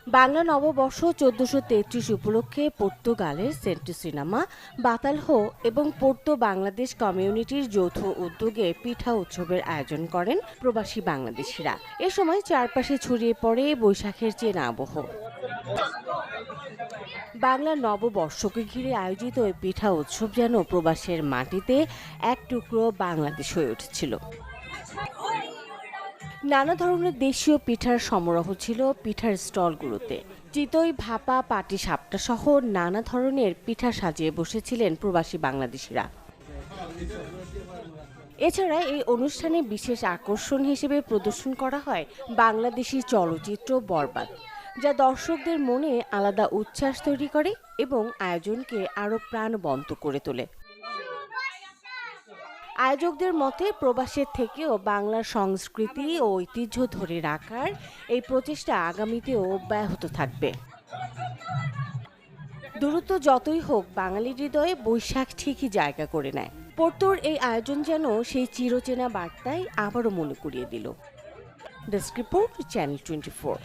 বাংলা নববর্ষ ১৪৩৩ উপলক্ষে পর্তুগালের সেন্ট সিনামা, বাতালহো এবং পোর্তো বাংলাদেশ কমিউনিটির যৌথ উদ্যোগে পিঠা উৎসবের আয়োজন করেন প্রবাসী বাংলাদেশিরা। এ সময় চারপাশে ছড়িয়ে পড়ে বৈশাখের চেনা আবহ। বাংলা নববর্ষকে ঘিরে আয়োজিত এই পিঠা উৎসব যেন প্রবাসের মাটিতে এক টুকরো বাংলাদেশ হয়ে উঠেছিল। নানা ধরনের দেশীয় পিঠার সমারোহ ছিল পিঠার স্টলগুলোতে। চিতই, ভাপা, পাটি সাপটা সহ নানা ধরনের পিঠা সাজিয়ে বসেছিলেন প্রবাসী বাংলাদেশিরা। এছাড়া এই অনুষ্ঠানে বিশেষ আকর্ষণ হিসেবে প্রদর্শন করা হয় বাংলাদেশি চলচ্চিত্র বরবাদ, যা দর্শকদের মনে আলাদা উচ্ছ্বাস তৈরি করে এবং আয়োজনকে আরও প্রাণবন্ত করে তোলে। আয়োজকদের মতে প্রবাসের থেকেও বাংলার সংস্কৃতি ও ঐতিহ্য ধরে রাখার এই প্রচেষ্টা আগামীতেও অব্যাহত থাকবে। দূরত্ব যতই হোক, বাঙালির হৃদয়ে বৈশাখ ঠিকই জায়গা করে নেয়। পোর্তোর এই আয়োজন যেন সেই চিরচেনা বার্তাই আবারও মনে করিয়ে দিল। Desk report, channel 24।